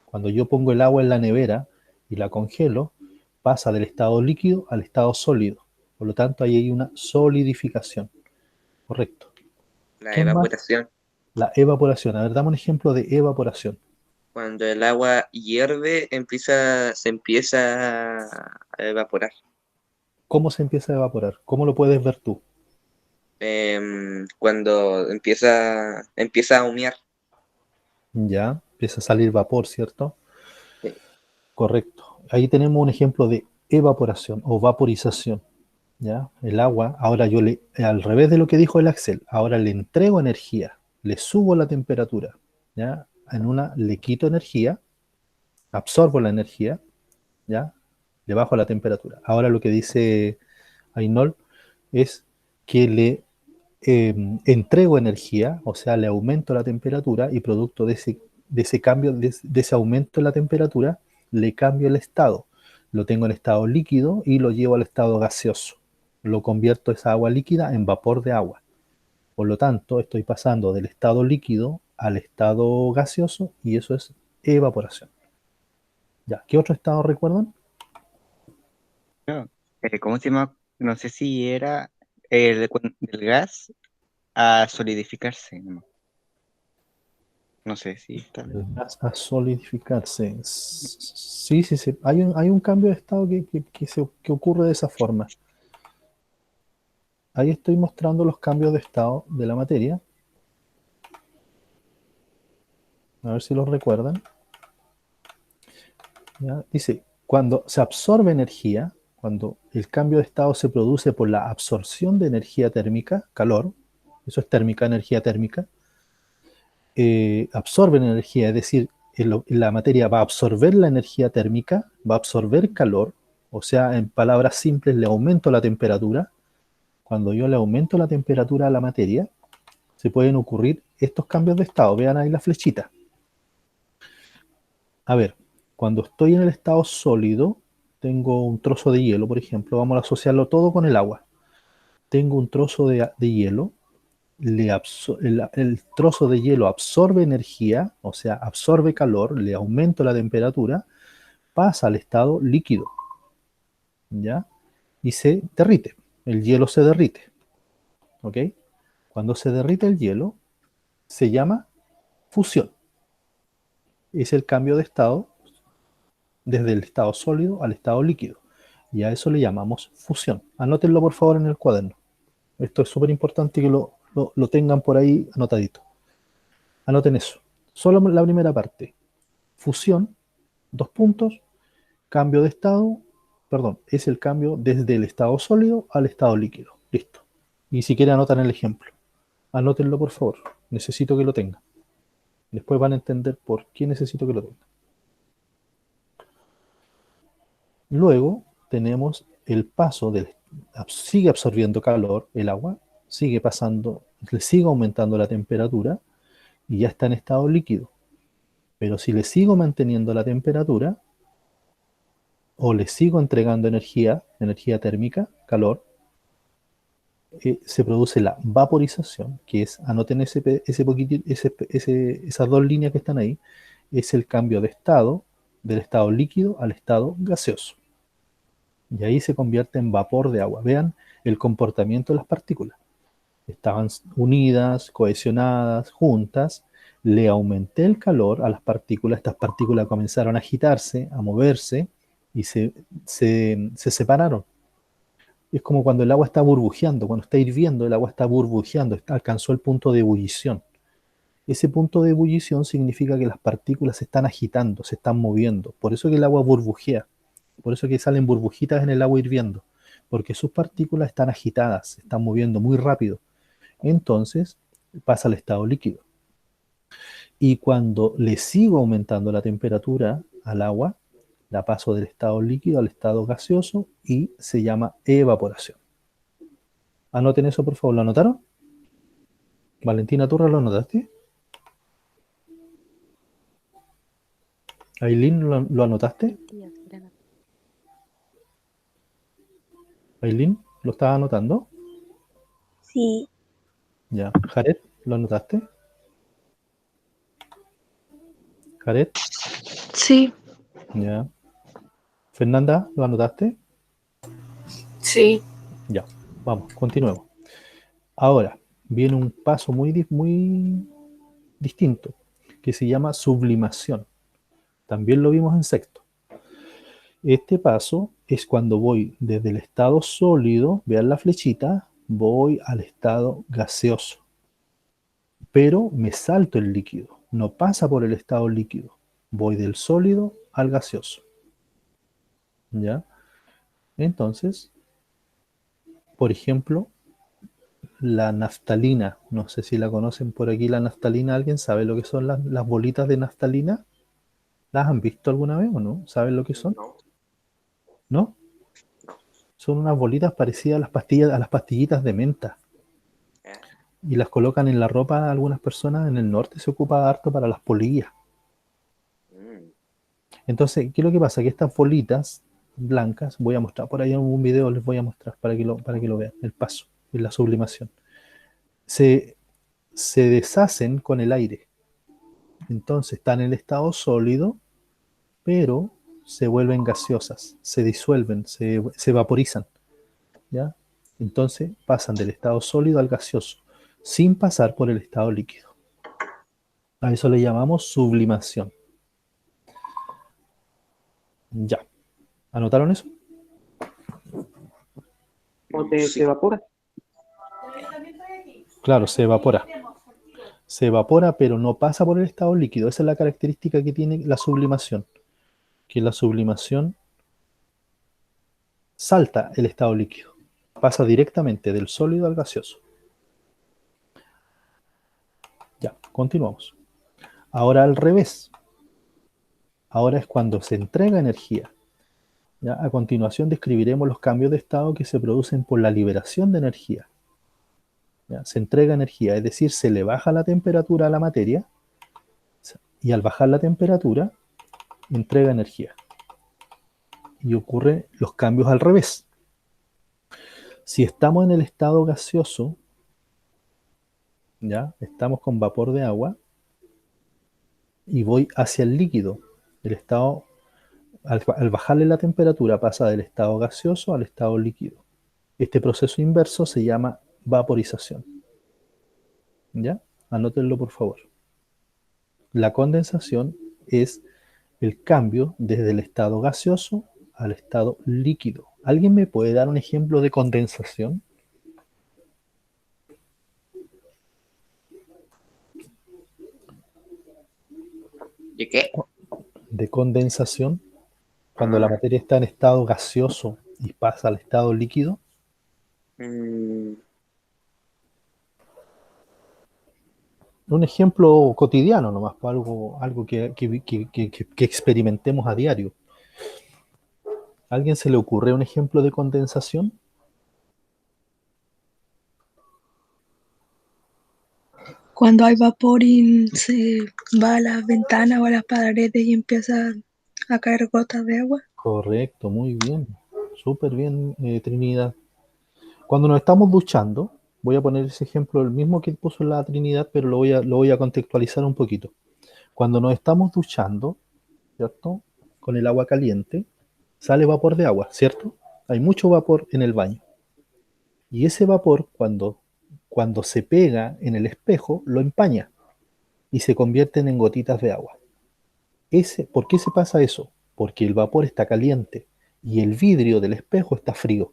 Cuando yo pongo el agua en la nevera y la congelo, pasa del estado líquido al estado sólido. Por lo tanto, ahí hay una solidificación. Correcto. La ¿Quién más? evaporación. La evaporación. A ver, dame un ejemplo de evaporación. Cuando el agua hierve, se empieza a evaporar. ¿Cómo se empieza a evaporar? ¿Cómo lo puedes ver tú? Cuando empieza a humear. Ya, empieza a salir vapor, ¿cierto? Sí. Correcto. Ahí tenemos un ejemplo de evaporación o vaporización. ¿Ya? El agua, ahora al revés de lo que dijo el Axel, ahora le entrego energía, le subo la temperatura, ¿ya? Le quito energía, absorbo la energía, ¿ya? Le bajo la temperatura. Ahora lo que dice Ainol es que le entrego energía, o sea, le aumento la temperatura y producto de ese cambio, de ese aumento en la temperatura, le cambio el estado. Lo tengo en estado líquido y lo llevo al estado gaseoso. Lo convierto esa agua líquida en vapor de agua. Por lo tanto, estoy pasando del estado líquido al estado gaseoso y eso es evaporación. Ya, ¿qué otro estado recuerdan? ¿Cómo se llama? No sé si era del gas a solidificarse. No sé si está bien. El gas a solidificarse. Sí. Hay un cambio de estado que ocurre de esa forma. Ahí estoy mostrando los cambios de estado de la materia. A ver si los recuerdan. ¿Ya? Dice, cuando se absorbe energía, cuando el cambio de estado se produce por la absorción de energía térmica, calor, eso es térmica, energía térmica, absorben energía, es decir, la materia va a absorber la energía térmica, va a absorber calor, o sea, en palabras simples, le aumento la temperatura. Cuando yo le aumento la temperatura a la materia, se pueden ocurrir estos cambios de estado. Vean ahí la flechita. A ver, cuando estoy en el estado sólido, tengo un trozo de hielo, por ejemplo, vamos a asociarlo todo con el agua. Tengo un trozo de hielo, el trozo de hielo absorbe energía, o sea, absorbe calor, le aumento la temperatura, pasa al estado líquido, ¿ya? Y se derrite, el hielo se derrite, ¿ok? Cuando se derrite el hielo, se llama fusión. Es el cambio de estado desde el estado sólido al estado líquido. Y a eso le llamamos fusión. Anótenlo por favor en el cuaderno. Esto es súper importante que lo tengan por ahí anotadito. Anoten eso. Solo la primera parte. Fusión, 2 puntos, cambio de estado, perdón, es el cambio desde el estado sólido al estado líquido. Listo. Y si quieren anotan el ejemplo. Anótenlo por favor. Necesito que lo tengan. Después van a entender por qué necesito que lo tengan. Luego tenemos el paso del... Sigue absorbiendo calor el agua, sigue pasando, le sigue aumentando la temperatura y ya está en estado líquido. Pero si le sigo manteniendo la temperatura o le sigo entregando energía térmica, calor, se produce la vaporización, que es, anoten esas 2 líneas que están ahí, es el cambio de estado, del estado líquido al estado gaseoso. Y ahí se convierte en vapor de agua. Vean el comportamiento de las partículas. Estaban unidas, cohesionadas, juntas. Le aumenté el calor a las partículas. Estas partículas comenzaron a agitarse, a moverse y se separaron. Es como cuando el agua está burbujeando, cuando está hirviendo, el agua está burbujeando, alcanzó el punto de ebullición. Ese punto de ebullición significa que las partículas se están agitando, se están moviendo. Por eso que el agua burbujea. Por eso que salen burbujitas en el agua hirviendo. Porque sus partículas están agitadas, se están moviendo muy rápido. Entonces pasa al estado líquido. Y cuando le sigo aumentando la temperatura al agua, la paso del estado líquido al estado gaseoso y se llama evaporación. Anoten eso, por favor. ¿Lo anotaron? Valentina Turra, ¿lo anotaste? Aileen, ¿lo anotaste? Aileen, ¿lo estás anotando? Sí. Ya. Jared, ¿lo anotaste? Jared. Sí. Ya. Fernanda, ¿lo anotaste? Sí. Ya, vamos, continuemos. Ahora, viene un paso muy distinto, que se llama sublimación. También lo vimos en sexto. Este paso es cuando voy desde el estado sólido, vean la flechita, voy al estado gaseoso. Pero me salto el líquido, no pasa por el estado líquido. Voy del sólido al gaseoso. ¿Ya? Entonces, por ejemplo, la naftalina, no sé si la conocen por aquí, la naftalina, ¿alguien sabe lo que son las bolitas de naftalina? ¿Las han visto alguna vez o no? ¿Saben lo que son? ¿No? Son unas bolitas parecidas a las pastillitas de menta. Y las colocan en la ropa algunas personas. En el norte se ocupa harto para las polillas. Entonces, ¿qué es lo que pasa? Que estas bolitas blancas, voy a mostrar por ahí en un video, les voy a mostrar para que lo vean, el paso y la sublimación. Se deshacen con el aire. Entonces están en el estado sólido, pero se vuelven gaseosas, se disuelven, se vaporizan. ¿Ya? Entonces pasan del estado sólido al gaseoso, sin pasar por el estado líquido. A eso le llamamos sublimación. Ya. ¿Anotaron eso? ¿O se evapora? Claro, se evapora. Se evapora, pero no pasa por el estado líquido. Esa es la característica que tiene la sublimación. Que la sublimación salta el estado líquido. Pasa directamente del sólido al gaseoso. Ya, continuamos. Ahora al revés. Ahora es cuando se entrega energía. ¿Ya? A continuación describiremos los cambios de estado que se producen por la liberación de energía. ¿Ya? Se entrega energía, es decir, se le baja la temperatura a la materia y al bajar la temperatura entrega energía. Y ocurren los cambios al revés. Si estamos en el estado gaseoso, ¿ya? Estamos con vapor de agua y voy hacia el líquido. El estado, al bajarle la temperatura, pasa del estado gaseoso al estado líquido. Este proceso inverso se llama vaporización. ¿Ya? Anótenlo por favor. La condensación es el cambio desde el estado gaseoso al estado líquido. ¿Alguien me puede dar un ejemplo de condensación? ¿De qué? De condensación, cuando la materia está en estado gaseoso y pasa al estado líquido. Mm, Un ejemplo cotidiano nomás, pues, algo que experimentemos a diario. ¿A alguien se le ocurre un ejemplo de condensación? Cuando hay vapor y se va a las ventanas o a las paredes y empieza a caer gotas de agua. Correcto, muy bien. Súper bien, Trinidad. Cuando nos estamos duchando, voy a poner ese ejemplo, el mismo que puso la Trinidad, pero lo voy a contextualizar un poquito. Cuando nos estamos duchando, ¿cierto? Con el agua caliente, sale vapor de agua, ¿cierto? Hay mucho vapor en el baño. Y ese vapor, cuando se pega en el espejo, lo empaña y se convierten en gotitas de agua. ¿Por qué se pasa eso? Porque el vapor está caliente y el vidrio del espejo está frío.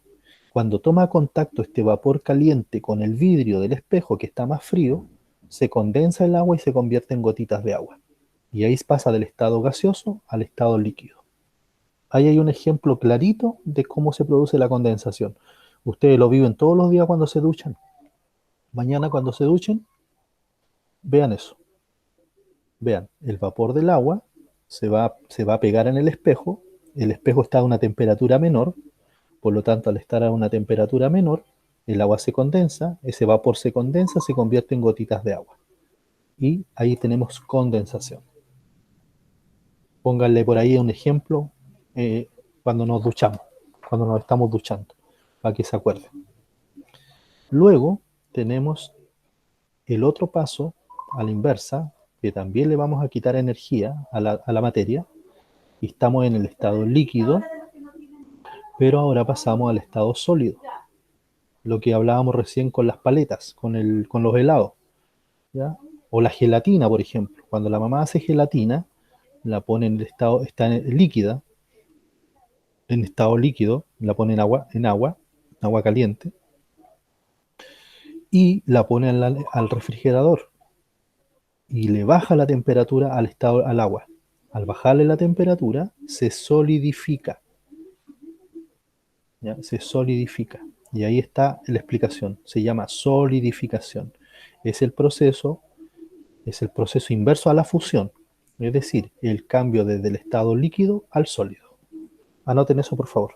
Cuando toma contacto este vapor caliente con el vidrio del espejo que está más frío, se condensa el agua y se convierte en gotitas de agua. Y ahí pasa del estado gaseoso al estado líquido. Ahí hay un ejemplo clarito de cómo se produce la condensación. Ustedes lo viven todos los días cuando se duchan. Mañana cuando se duchen, vean eso. Vean, el vapor del agua se va a pegar en el espejo está a una temperatura menor, por lo tanto al estar a una temperatura menor, el agua se condensa, ese vapor se condensa, se convierte en gotitas de agua. Y ahí tenemos condensación. Pónganle por ahí un ejemplo cuando nos duchamos, cuando nos estamos duchando, para que se acuerden. Luego tenemos el otro paso a la inversa, que también le vamos a quitar energía a la materia, y estamos en el estado líquido, pero ahora pasamos al estado sólido. Lo que hablábamos recién con las paletas, con los helados, ¿ya? O la gelatina, por ejemplo. Cuando la mamá hace gelatina, la pone en el estado, líquida, en estado líquido, la pone en agua caliente, y la pone al refrigerador y le baja la temperatura al agua. Al bajarle la temperatura, se solidifica. ¿Ya? Se solidifica. Y ahí está la explicación. Se llama solidificación. Es el proceso inverso a la fusión. Es decir, el cambio desde el estado líquido al sólido. Anoten eso, por favor.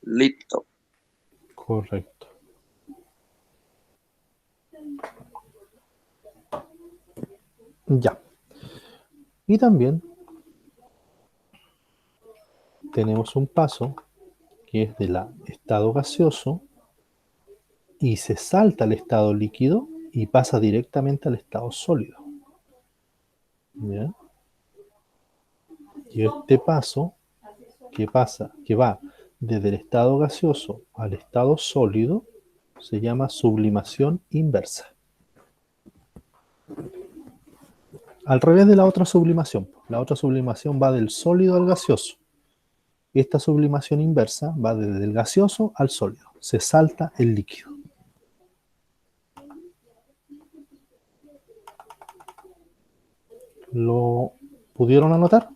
Listo. Correcto. Ya. Y también tenemos un paso que es del estado gaseoso y se salta al estado líquido y pasa directamente al estado sólido. ¿Ya? Y este paso que va desde el estado gaseoso al estado sólido, se llama sublimación inversa. Al revés de la otra sublimación. La otra sublimación va del sólido al gaseoso. Esta sublimación inversa va desde el gaseoso al sólido. Se salta el líquido. ¿Lo pudieron anotar?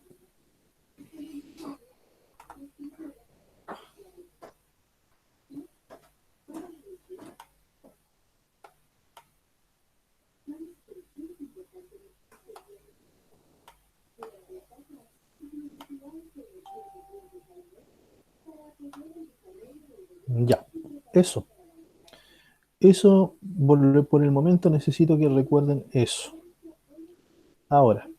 Ya, eso. Eso, por el momento necesito que recuerden eso. Ahora,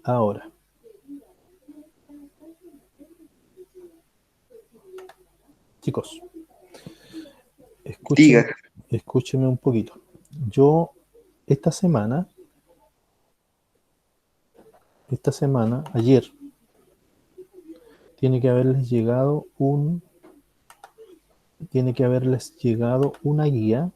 Ahora, chicos, escúchenme un poquito. Yo esta semana, ayer, tiene que haberles llegado una guía,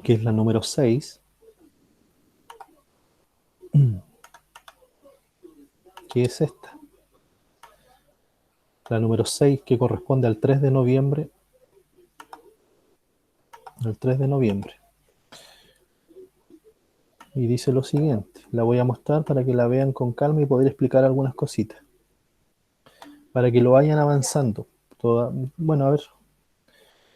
que es la número 6, que es esta. La número 6, que corresponde al 3 de noviembre. Y dice lo siguiente. La voy a mostrar para que la vean con calma y poder explicar algunas cositas. Para que lo vayan avanzando. Bueno, a ver.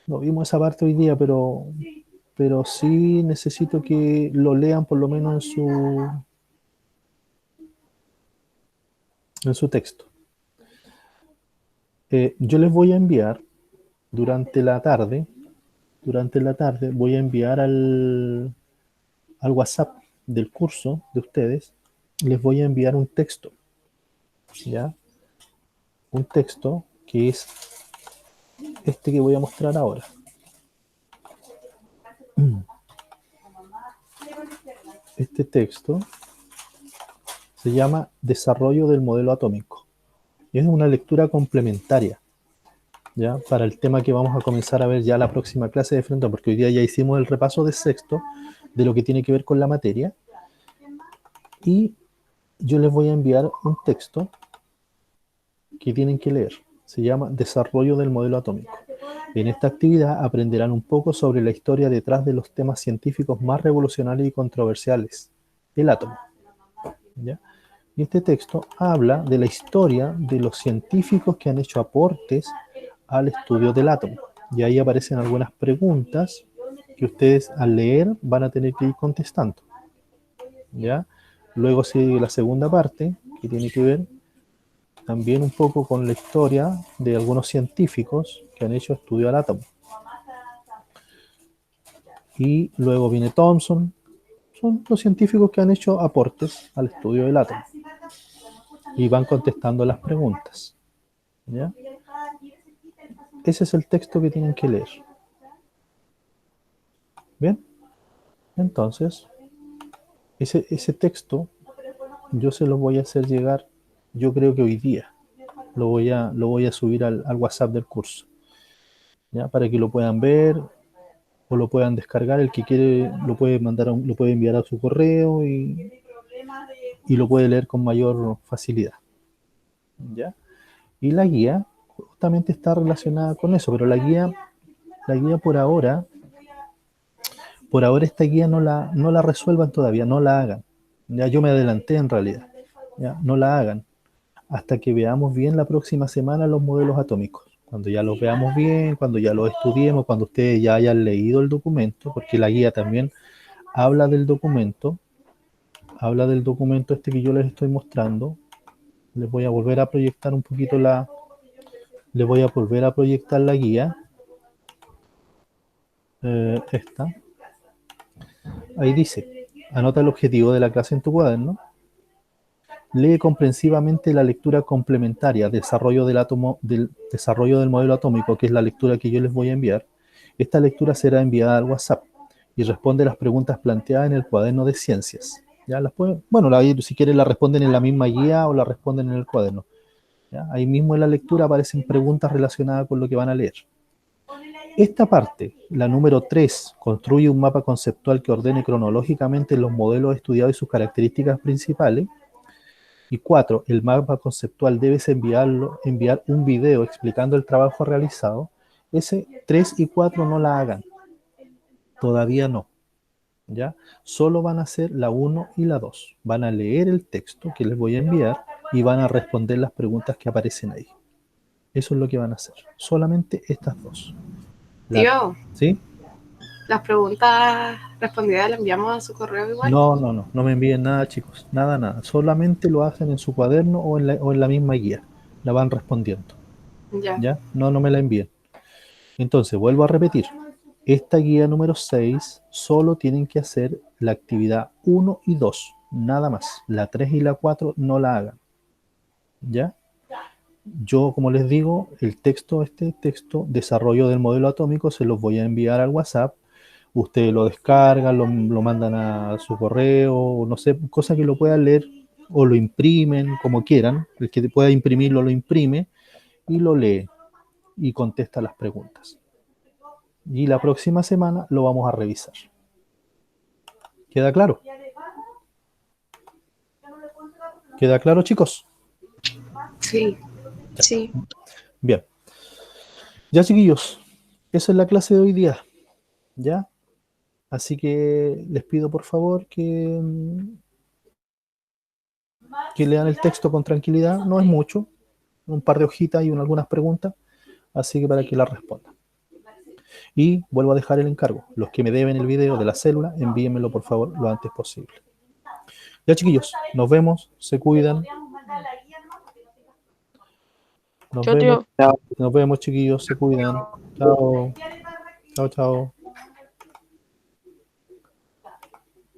No vimos esa parte hoy día, pero sí necesito que lo lean por lo menos en su texto. Yo les voy a enviar durante la tarde, voy a enviar al WhatsApp del curso de ustedes, les voy a enviar un texto, ¿ya? Un texto que es este que voy a mostrar ahora. Este texto se llama Desarrollo del modelo atómico. Y es una lectura complementaria, ¿ya? Para el tema que vamos a comenzar a ver ya la próxima clase de frente, porque hoy día ya hicimos el repaso de sexto, de lo que tiene que ver con la materia. Y yo les voy a enviar un texto que tienen que leer. Se llama Desarrollo del modelo atómico. En esta actividad aprenderán un poco sobre la historia detrás de los temas científicos más revolucionarios y controversiales, el átomo, ¿ya? Y este texto habla de la historia de los científicos que han hecho aportes al estudio del átomo. Y ahí aparecen algunas preguntas que ustedes al leer van a tener que ir contestando, ¿ya? Luego sigue la segunda parte, que tiene que ver también un poco con la historia de algunos científicos que han hecho estudio al átomo. Y luego viene Thomson. Son los científicos que han hecho aportes al estudio del átomo. Y van contestando las preguntas, ¿ya? Ese es el texto que tienen que leer. ¿Bien? Entonces, ese texto yo se lo voy a hacer llegar, yo creo que hoy día. Lo voy a subir al WhatsApp del curso, ¿ya? Para que lo puedan ver o lo puedan descargar. El que quiere lo puede lo puede enviar a su correo y lo puede leer con mayor facilidad, ¿ya? Y la guía justamente está relacionada con eso, pero la guía por ahora esta guía no la resuelvan todavía, no la hagan. Ya yo me adelanté en realidad, ya no la hagan hasta que veamos bien la próxima semana los modelos atómicos. Cuando ya los veamos bien, cuando ya los estudiemos, cuando ustedes ya hayan leído el documento, porque la guía también habla del documento este que yo les estoy mostrando. Les voy a volver a proyectar un poquito la guía. Esta. Ahí dice, anota el objetivo de la clase en tu cuaderno. Lee comprensivamente la lectura complementaria, desarrollo del modelo atómico, que es la lectura que yo les voy a enviar. Esta lectura será enviada al WhatsApp y responde las preguntas planteadas en el cuaderno de ciencias. ¿Ya? Si quieren la responden en la misma guía o la responden en el cuaderno. ¿Ya? Ahí mismo en la lectura aparecen preguntas relacionadas con lo que van a leer. Esta parte, la número 3, construye un mapa conceptual que ordene cronológicamente los modelos estudiados y sus características principales. Y 4, el mapa conceptual debes enviar un video explicando el trabajo realizado. Ese 3 y 4 no la hagan. Todavía no. ¿Ya? Solo van a hacer la 1 y la 2. Van a leer el texto que les voy a enviar y van a responder las preguntas que aparecen ahí. Eso es lo que van a hacer. Solamente estas dos. Tío. ¿Sí? Las preguntas respondidas las enviamos a su correo igual. No me envíen nada, chicos. Nada. Solamente lo hacen en su cuaderno o en la misma guía. La van respondiendo. Ya. No me la envíen. Entonces, vuelvo a repetir. esta guía número 6 solo tienen que hacer la actividad 1 y 2, nada más. La 3 y la 4 no la hagan. ¿Ya? Yo, como les digo, este texto, desarrollo del modelo atómico, se los voy a enviar al WhatsApp. Ustedes lo descargan, lo mandan a su correo, no sé, cosa que lo puedan leer o lo imprimen, como quieran. El que pueda imprimirlo, lo imprime y lo lee y contesta las preguntas. Y la próxima semana lo vamos a revisar. ¿Queda claro? ¿Queda claro, chicos? Sí, sí. Bien. Ya, chiquillos, esa es la clase de hoy día. ¿Ya? Así que les pido por favor que lean el texto con tranquilidad. No es mucho, un par de hojitas y algunas preguntas, así que para que las respondan. Y vuelvo a dejar el encargo. Los que me deben el video de la célula, envíenmelo por favor lo antes posible. Ya, chiquillos, nos vemos, se cuidan. Nos Chao, vemos, tío. nos vemos, chiquillos, se cuidan. Chao. Chao, chao.